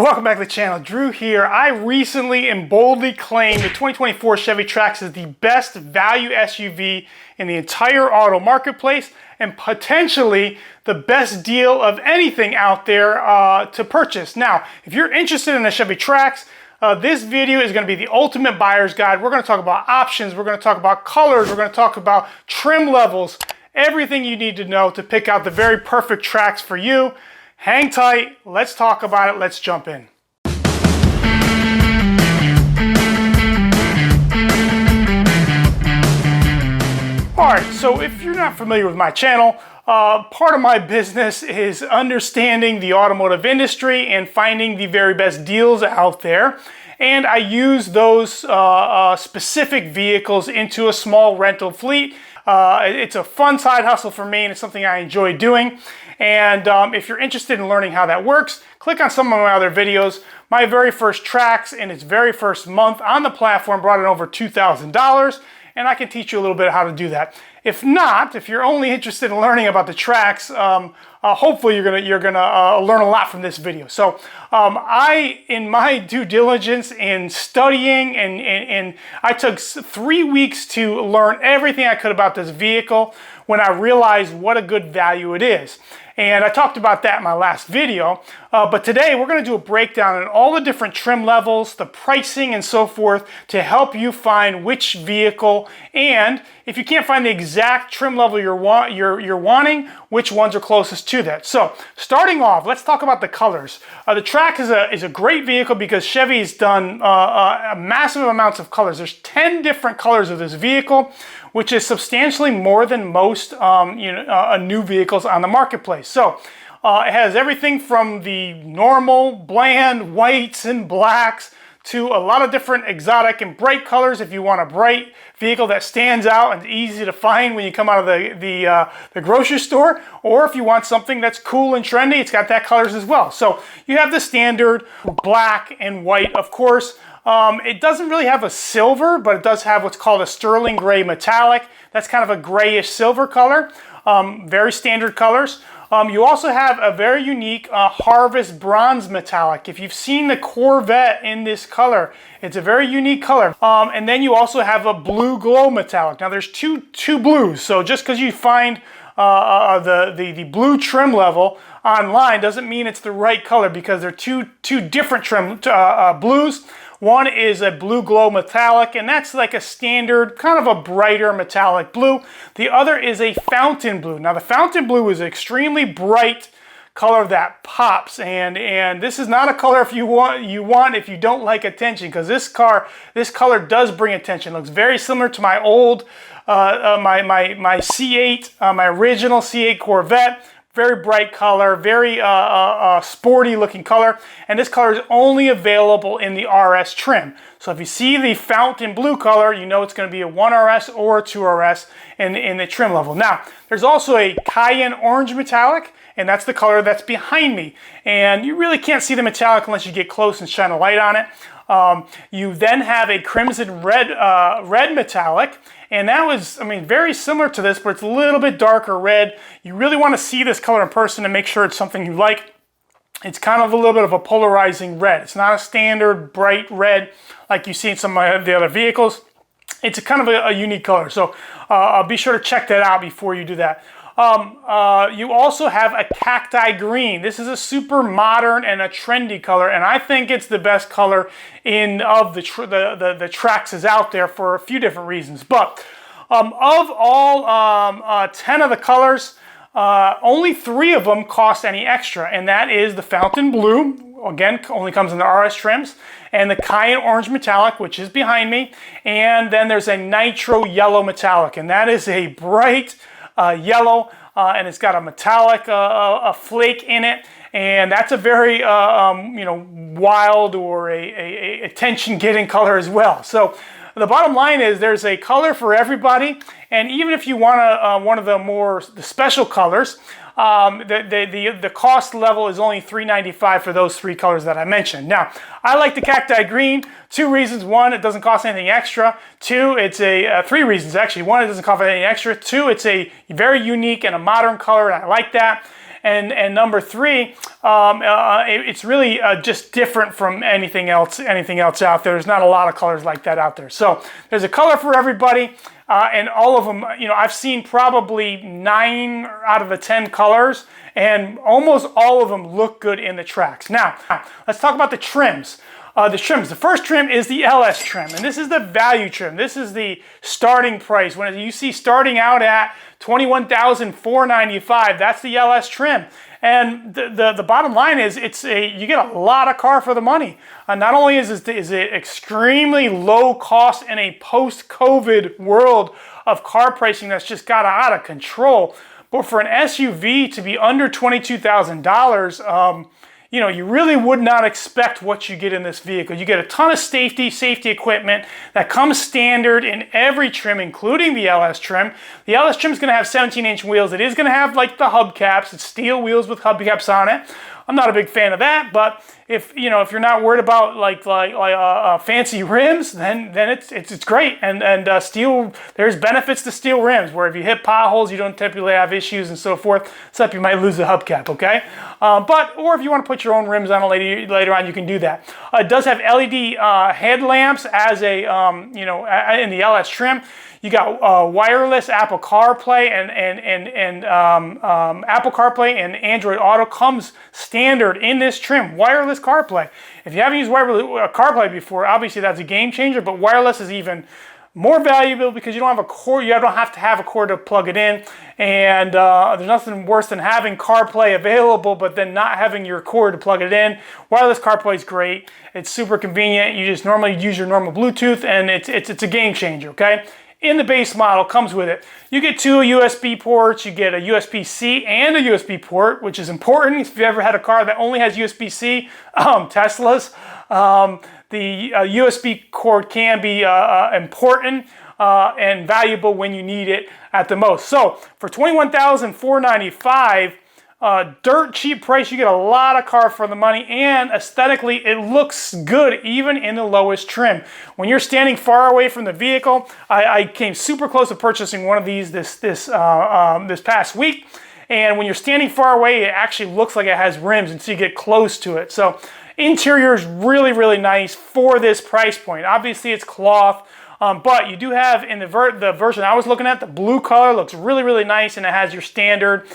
Welcome back to the channel. Drew here. I recently and boldly claimed the 2024 Chevy Trax is the best value SUV in the entire auto marketplace and potentially the best deal of anything out there to purchase. Now, if you're interested in a Chevy Trax, this video is going to be the ultimate buyer's guide. We're going to talk about options. We're going to talk about colors. We're going to talk about trim levels, everything you need to know to pick out the very perfect Trax for you. Hang tight, let's talk about it, let's jump in. Alright, so if you're not familiar with my channel, part of my business is understanding the automotive industry and finding the very best deals out there. And I use those specific vehicles into a small rental fleet. It's a fun side hustle for me and it's something I enjoy doing. And if you're interested in learning how that works, click on some of my other videos. My very first Trax in its very first month on the platform brought in over $2,000, and I can teach you a little bit how to do that. If not, if you're only interested in learning about the Trax, hopefully you're gonna learn a lot from this video. So in my due diligence in studying and I took 3 weeks to learn everything I could about this vehicle when I realized what a good value it is. And I talked about that in my last video, but today we're going to do a breakdown on all the different trim levels, the pricing and so forth to help you find which vehicle, and if you can't find the exact trim level you're wanting, which ones are closest to that. So starting off, let's talk about the colors. The Trax is a great vehicle because Chevy's done massive amounts of colors. There's 10 different colors of this vehicle, which is substantially more than most new vehicles on the marketplace. So it has everything from the normal, bland whites and blacks to a lot of different exotic and bright colors if you want a bright vehicle that stands out and easy to find when you come out of the grocery store, or if you want something that's cool and trendy, it's got that colors as well. So you have the standard black and white, of course. It doesn't really have a silver, but it does have what's called a sterling gray metallic. That's kind of a grayish silver color. Very standard colors. You also have a very unique harvest bronze metallic. If you've seen the Corvette in this color, it's a very unique color. And then you also have a blue glow metallic. Now there's two blues, so just because you find the blue trim level online doesn't mean it's the right color, because they're two different trim blues. One is a blue glow metallic, and that's like a standard, kind of a brighter metallic blue. The other is a fountain blue. Now the fountain blue is an extremely bright color that pops, and this is not a color if you want if you don't like attention, because this color does bring attention. It looks very similar to my old my C8, my original C8 Corvette. Very bright color, very sporty looking color, and this color is only available in the RS trim. So if you see the fountain blue color, you know it's going to be a 1RS or a 2RS in the trim level. Now, there's also a cayenne orange metallic, and that's the color that's behind me. And you really can't see the metallic unless you get close and shine a light on it. You then have a crimson red metallic, and that was, very similar to this, but it's a little bit darker red. You really want to see this color in person and make sure it's something you like. It's kind of a little bit of a polarizing red. It's not a standard bright red like you see in some of the other vehicles. It's a kind of a unique color, so be sure to check that out before you do that. You also have a cacti green. This is a super modern and a trendy color, and I think it's the best color of the Traxes out there for a few different reasons. But of all 10 of the colors, only 3 of them cost any extra, and that is the fountain blue, again, only comes in the RS trims, and the cayenne orange metallic, which is behind me, and then there's a nitro yellow metallic, and that is a bright yellow, and it's got a metallic a flake in it, and that's a very wild or a attention-getting color as well. So the bottom line is there's a color for everybody, and even if you want one of the special colors, the cost level is only $395 for those 3 colors that I mentioned. Now, I like the cacti green. 2 reasons. 1, it doesn't cost anything extra. 2, it's 3 reasons actually. 1, it doesn't cost anything extra. 2, it's a very unique and a modern color, and I like that. And number three, it's really just different from anything else out there. There's not a lot of colors like that out there. So there's a color for everybody. And all of them, I've seen probably 9 out of the 10 colors, and almost all of them look good in the Trax. Now, let's talk about the trims. The first trim is the LS trim, and this is the value trim. This is the starting price. When you see starting out at $21,495, that's the LS trim. And the bottom line is you get a lot of car for the money. Not only is it extremely low cost in a post-COVID world of car pricing that's just got out of control, but for an SUV to be under $22,000, you really would not expect what you get in this vehicle. You get a ton of safety equipment that comes standard in every trim, including the LS trim. The LS trim is going to have 17-inch wheels. It is going to have like the hubcaps. It's steel wheels with hubcaps on it. I'm not a big fan of that, but if you're not worried about like fancy rims, then it's great. And steel, there's benefits to steel rims, where if you hit potholes, you don't typically have issues and so forth. Except you might lose the hubcap, okay? Or if you want to put your own rims on it later on, you can do that. It does have LED headlamps as a in the LS trim. You got wireless Apple CarPlay and Apple CarPlay and Android Auto comes standard in this trim. Wireless CarPlay. If you haven't used wireless CarPlay before, obviously that's a game changer. But wireless is even more valuable because you don't have a cord. You don't have to have a cord to plug it in. And there's nothing worse than having CarPlay available, but then not having your cord to plug it in. Wireless CarPlay is great. It's super convenient. You just normally use your normal Bluetooth, and it's a game changer. Okay. In the base model, comes with it. You get 2 USB ports. You get a USB-C and a USB port, which is important if you've ever had a car that only has USB-C. Teslas. The USB cord can be important and valuable when you need it at the most. So for $21,495, dirt cheap price, you get a lot of car for the money, and aesthetically it looks good even in the lowest trim. When you're standing far away from the vehicle, I came super close to purchasing one of these this past week, and when you're standing far away, it actually looks like it has rims until you get close to it. So interior is really, really nice for this price point. Obviously it's cloth, but you do have in the version I was looking at, the blue color looks really, really nice, and it has your standard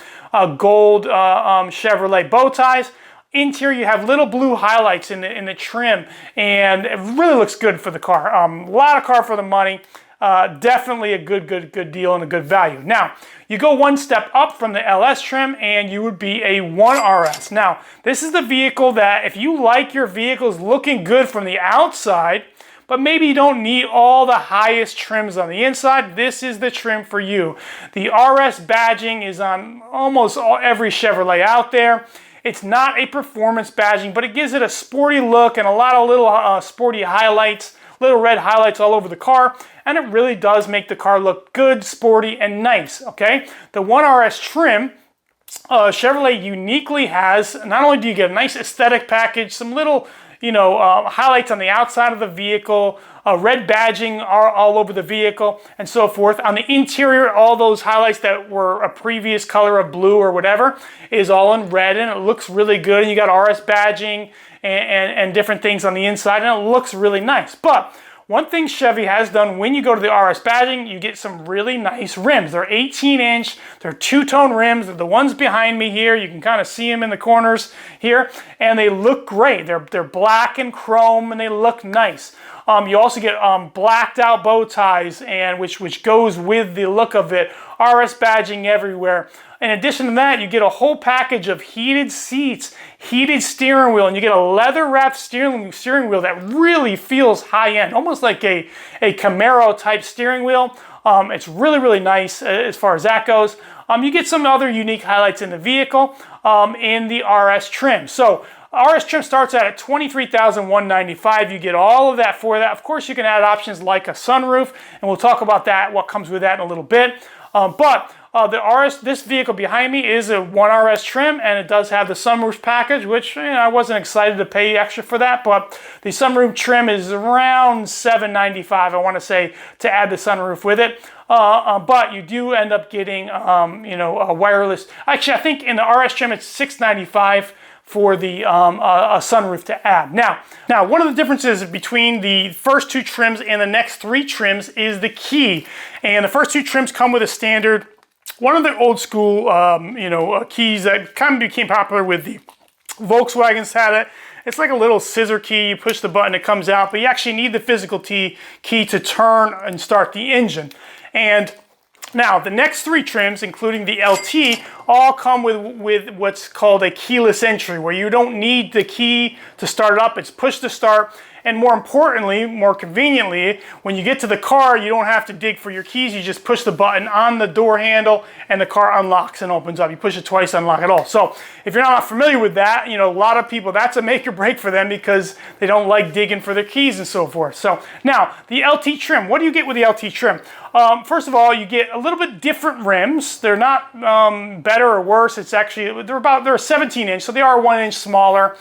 gold Chevrolet bow ties. Interior, you have little blue highlights in the trim, and it really looks good for the car. A lot of car for the money. Definitely a good deal and a good value. Now, you go one step up from the LS trim, and you would be a 1RS. Now, this is the vehicle that if you like your vehicles looking good from the outside, but maybe you don't need all the highest trims on the inside, this is the trim for you. The RS badging is on almost every Chevrolet out there. It's not a performance badging, but it gives it a sporty look and a lot of little sporty highlights, little red highlights all over the car, and it really does make the car look good, sporty, and nice, okay? The 1RS trim, Chevrolet uniquely has, not only do you get a nice aesthetic package, some little highlights on the outside of the vehicle, red badging all over the vehicle, and so forth. On the interior, all those highlights that were a previous color of blue or whatever is all in red, and it looks really good. And you got RS badging and different things on the inside, and it looks really nice. But one thing Chevy has done, when you go to the RS badging, you get some really nice rims. They're 18-inch, they're two-tone rims. They're the ones behind me here. You can kind of see them in the corners here, and they look great. They're black and chrome, and they look nice. You also get blacked out bow ties, and which goes with the look of it. RS badging everywhere. In addition to that, you get a whole package of heated seats, heated steering wheel, and you get a leather-wrapped steering wheel that really feels high-end, almost like a Camaro-type steering wheel. It's really, really nice as far as that goes. You get some other unique highlights in the vehicle in the RS trim. So RS trim starts at $23,195. You get all of that for that. Of course, you can add options like a sunroof, and we'll talk about that, what comes with that in a little bit. But This vehicle behind me is a 1RS trim, and it does have the sunroof package, which I wasn't excited to pay extra for that, but the sunroof trim is around $795, I want to say, to add the sunroof with it. But you do end up getting, a wireless. Actually, I think in the RS trim it's $695 for the a sunroof to add. Now, one of the differences between the first two trims and the next three trims is the key. And the first two trims come with a standard, one of the old school, keys that kind of became popular with the Volkswagens had it. It's like a little scissor key. You push the button, it comes out, but you actually need the physical key to turn and start the engine. And now, the next three trims, including the LT, all come with what's called a keyless entry, where you don't need the key to start it up. It's push to start. And more importantly, more conveniently, when you get to the car, you don't have to dig for your keys. You just push the button on the door handle and the car unlocks and opens up. You push it twice, unlock it all. So if you're not familiar with that, a lot of people, that's a make or break for them because they don't like digging for their keys and so forth. So now, the LT trim. What do you get with the LT trim? First of all, you get a little bit different rims. They're not better or worse. It's actually, they're a 17 inch, so they are 1 inch smaller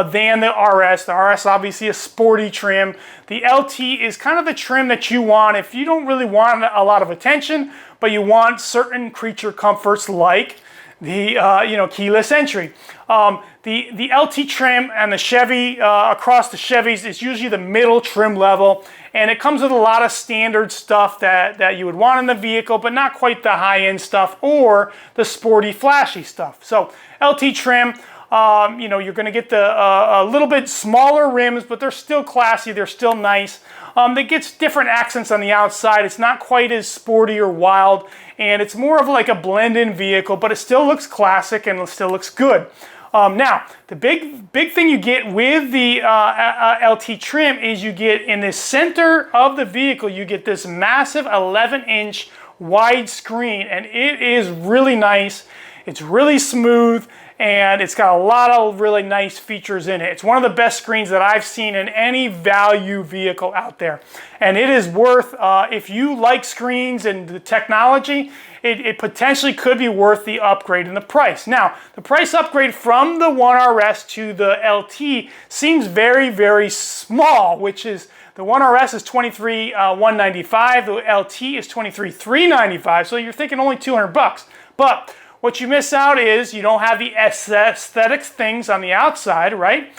than the RS. The RS obviously a sporty trim. The LT is kind of the trim that you want if you don't really want a lot of attention, but you want certain creature comforts like the keyless entry. The LT trim and the Chevy, across the Chevys, is usually the middle trim level, and it comes with a lot of standard stuff that you would want in the vehicle, but not quite the high-end stuff or the sporty, flashy stuff. So LT trim, you're going to get the a little bit smaller rims, but they're still classy. They're still nice. That gets different accents on the outside. It's not quite as sporty or wild, and it's more of like a blend-in vehicle, but it still looks classic and it still looks good. Now, the big thing you get with the LT trim is you get in the center of the vehicle, you get this massive 11-inch wide screen, and it is really nice. It's really smooth, and it's got a lot of really nice features in it. It's one of the best screens that I've seen in any value vehicle out there. And it is worth, if you like screens and the technology, it potentially could be worth the upgrade in the price. Now, the price upgrade from the 1RS to the LT seems very, very small, which is the 1RS is $23,195, the LT is $23,395, so you're thinking only $200. But what you miss out is you don't have the aesthetics things on the outside, right?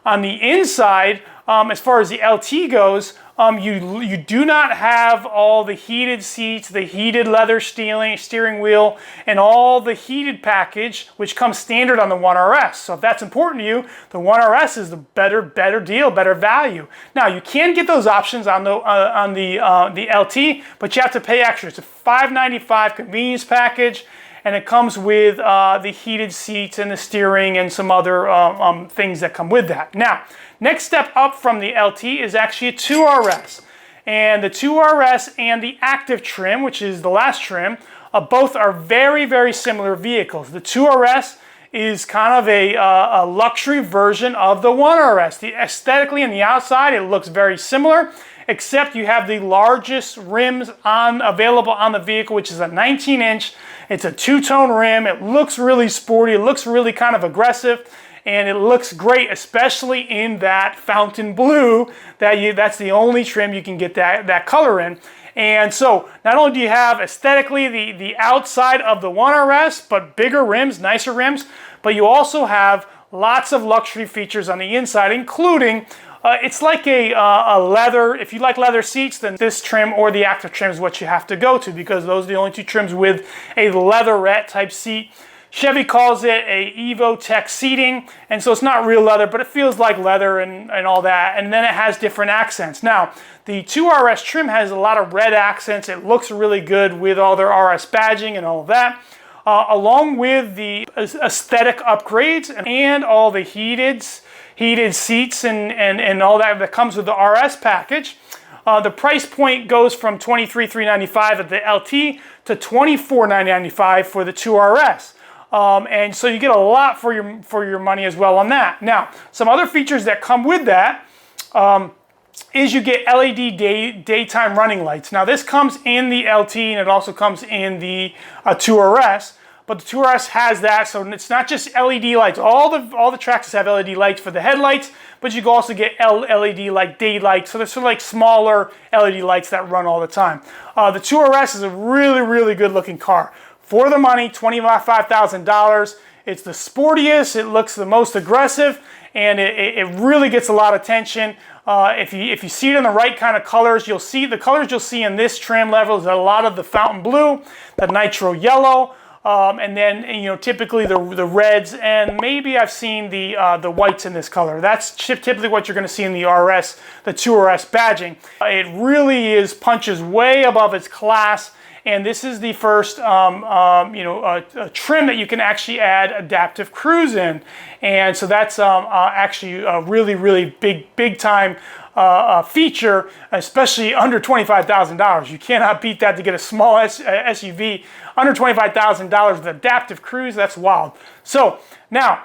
On the inside, as far as the LT goes, you do not have all the heated seats, the heated leather steering wheel, and all the heated package, which comes standard on the 1RS. So if that's important to you, the 1RS is the better deal, better value. Now, you can get those options on the LT, but you have to pay extra. It's a $595 convenience package, and it comes with the heated seats and the steering and some other things that come with that. Now, next step up from the LT is actually a 2RS. And the 2RS and the active trim, which is the last trim, both are very, very similar vehicles. The 2RS is kind of a luxury version of the 1RS. Aesthetically on the outside, it looks very similar, except you have the largest rims available on the vehicle, which is a 19-inch. It's a two-tone rim. It looks really sporty. It looks really kind of aggressive, and it looks great, especially in that fountain blue. That's the only trim you can get that color in. And so not only do you have aesthetically the outside of the 1RS, but bigger rims, nicer rims, but you also have lots of luxury features on the inside, including it's like a leather. If you like leather seats, then this trim or the active trim is what you have to go to, because those are the only two trims with a leatherette type seat. Chevy calls it a Evo Tech seating, and so it's not real leather, but it feels like leather and all that, and then it has different accents. Now, the 2RS trim has a lot of red accents. It looks really good with all their RS badging and all of that, along with the aesthetic upgrades and all the heated seats and all that comes with the RS package. The price point goes from $23,395 at the LT to $24,995 for the 2RS. And so you get a lot for your money as well on that. Now, some other features that come with that, is you get LED daytime running lights. Now this comes in the LT and it also comes in the 2RS, but the 2RS has that, so it's not just LED lights. All the Traxes have LED lights for the headlights, but you can also get LED like daylight, so they're sort of like smaller LED lights that run all the time. The 2RS is a really, really good looking car. For the money, $25,000. It's the sportiest, it looks the most aggressive, and it really gets a lot of attention. If you see it in the right kind of colors, you'll see the colors you'll see in this trim level is a lot of the fountain blue, the nitro yellow, and then typically the reds, and maybe I've seen the whites in this color. That's typically what you're going to see in the RS, the 2RS badging. It really punches way above its class. And this is the first trim that you can actually add adaptive cruise in. And so that's actually a really, really big time feature, especially under $25,000. You cannot beat that to get a small SUV under $25,000 with adaptive cruise. That's wild. So now,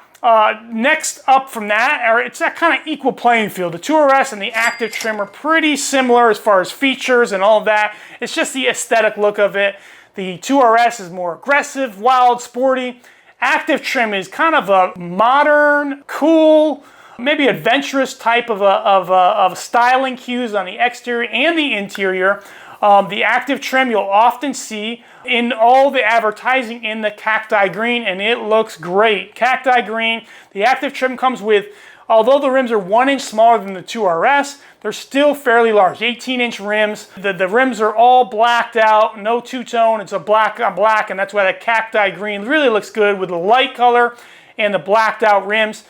next up from that, it's that kind of equal playing field. The 2RS and the active trim are pretty similar as far as features and all of that. It's just the aesthetic look of it. The 2RS is more aggressive, wild, sporty. Active trim is kind of a modern, cool, maybe adventurous type of styling cues on the exterior and the interior. The active trim you'll often see in all the advertising in the cacti green, and it looks great. Cacti green. The active trim comes with, although the rims are 1 inch smaller than the 2RS, they're still fairly large, 18-inch rims. The rims are all blacked out, no two-tone. It's a black on black, and that's why the cacti green really looks good with the light color and the blacked out rims.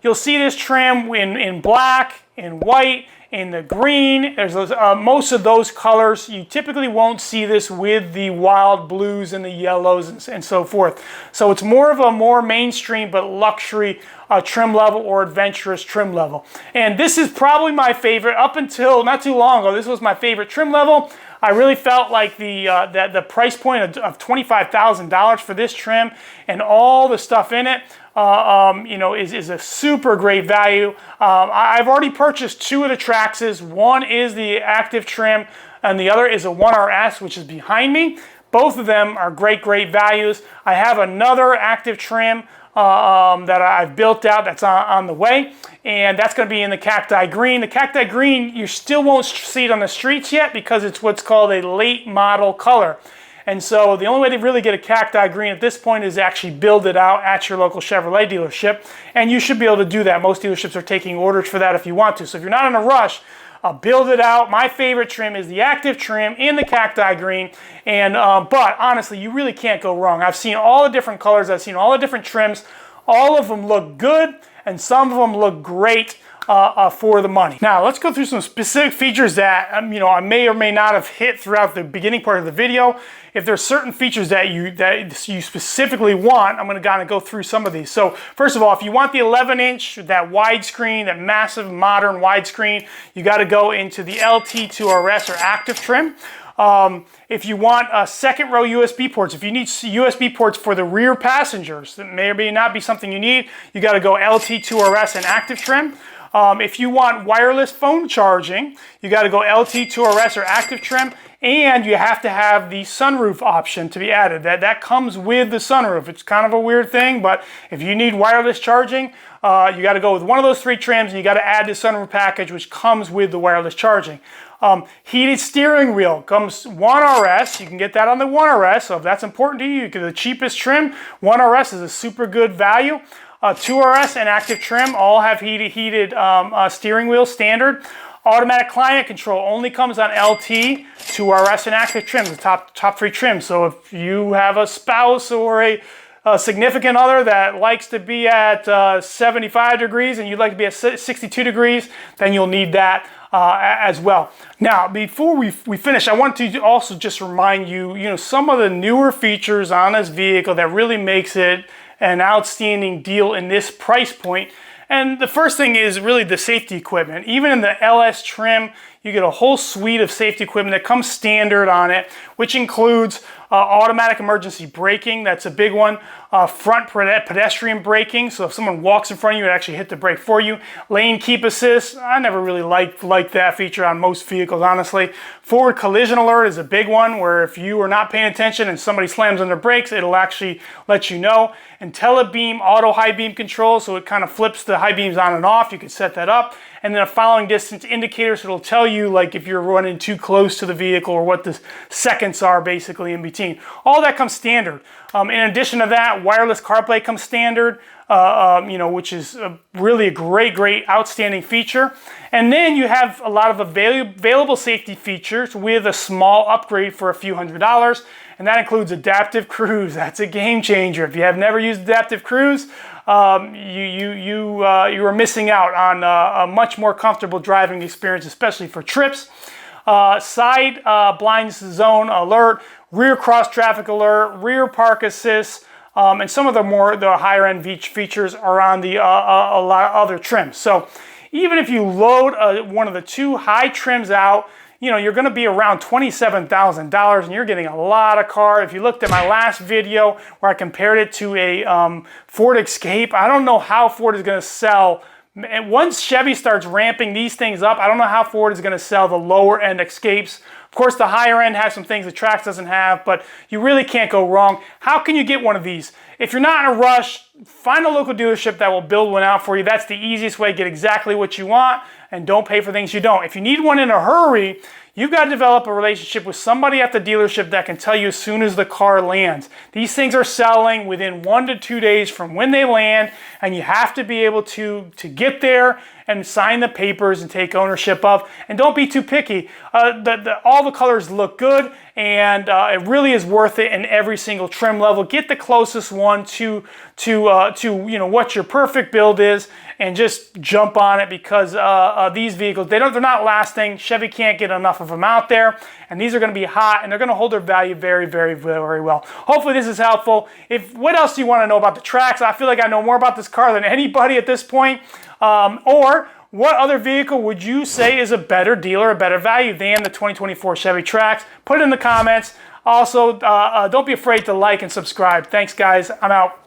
You'll see this trim in black, in white, in the green. There's those, most of those colors. You typically won't see this with the wild blues and the yellows and so forth. So it's more of a more mainstream but luxury trim level or adventurous trim level. And this is probably my favorite up until not too long ago. This was my favorite trim level. I really felt like the price point of $25,000 for this trim and all the stuff in it is a super great value. I've already purchased 2 of the Traxes. One is the active trim and the other is a 1RS, which is behind me. Both of them are great values. I have another active trim that I've built out that's on the way, and that's going to be in the cacti green. The cacti green, you still won't see it on the streets yet because it's what's called a late model color. And so the only way to really get a cacti green at this point is actually build it out at your local Chevrolet dealership, and you should be able to do that. Most dealerships are taking orders for that if you want to. So if you're not in a rush, build it out. My favorite trim is the active trim in the cacti green, and but honestly, you really can't go wrong. I've seen all the different colors. I've seen all the different trims. All of them look good, and some of them look great for the money. Now, let's go through some specific features that I may or may not have hit throughout the beginning part of the video. If there's certain features that you specifically want, I'm going to kind of go through some of these. So first of all, if you want the 11-inch, that widescreen, that massive modern widescreen, you got to go into the LT2RS or active trim. If you want second row USB ports, if you need USB ports for the rear passengers, that may or may not be something you need, you got to go LT2RS and active trim. If you want wireless phone charging, you got to go LT2RS or active trim, and you have to have the sunroof option to be added. That comes with the sunroof. It's kind of a weird thing, but if you need wireless charging, you got to go with one of those 3 trims, and you got to add the sunroof package, which comes with the wireless charging. Heated steering wheel comes 1RS. You can get that on the 1RS, so if that's important to you, you get the cheapest trim. 1RS is a super good value. 2RS and active trim all have heated steering wheel standard. Automatic climate control only comes on LT, 2RS, and active trim, the top 3 trims. So if you have a spouse or a significant other that likes to be at 75 degrees and you'd like to be at 62 degrees, then you'll need that as well. Now, before we finish, I want to also just remind you, some of the newer features on this vehicle that really makes it an outstanding deal in this price point. And the first thing is really the safety equipment. Even in the LS trim, You get a whole suite of safety equipment that comes standard on it, which includes automatic emergency braking. That's a big one. Front pedestrian braking, so if someone walks in front of you, it actually hit the brake for you. Lane keep assist. I never really liked that feature on most vehicles, honestly. Forward collision alert is a big one, where if you are not paying attention and somebody slams on their brakes, it'll actually let you know. IntelliBeam auto high beam control, so it kind of flips the high beams on and off. You can set that up. And then a following distance indicator, so it'll tell you like if you're running too close to the vehicle or what the seconds are basically in between. All that comes standard. In addition to that, wireless CarPlay comes standard, which is really a great, outstanding feature. And then you have a lot of available safety features with a small upgrade for a few $100s. And that includes adaptive cruise. That's a game changer. If you have never used adaptive cruise, you are missing out on a much more comfortable driving experience, especially for trips. Side blind zone alert, rear cross traffic alert, rear park assist, and some of the higher end features are on the a lot of other trims. So even if you load one of the two high trims out, you're going to be around $27,000, and you're getting a lot of car. If you looked at my last video where I compared it to a Ford Escape, I don't know how Ford is going to sell. And once Chevy starts ramping these things up, I don't know how Ford is going to sell the lower end Escapes. Of course, the higher end has some things that Trax doesn't have, but you really can't go wrong. How can you get one of these? If you're not in a rush, find a local dealership that will build one out for you. That's the easiest way to get exactly what you want, and don't pay for things you don't. If you need one in a hurry, you've got to develop a relationship with somebody at the dealership that can tell you as soon as the car lands. These things are selling within 1 to 2 days from when they land, and you have to be able to get there and sign the papers and take ownership of. And don't be too picky. All the colors look good, and it really is worth it in every single trim level. Get the closest one to what your perfect build is, and just jump on it, because these vehicles, they're not lasting. Chevy can't get enough of them out there, and these are going to be hot, and they're going to hold their value very, very, very well. Hopefully this is helpful. What else do you want to know about the Trax? I feel like I know more about this car than anybody at this point. Or what other vehicle would you say is a better deal or a better value than the 2024 Chevy Trax? Put it in the comments. Also, don't be afraid to like and subscribe. Thanks, guys. I'm out.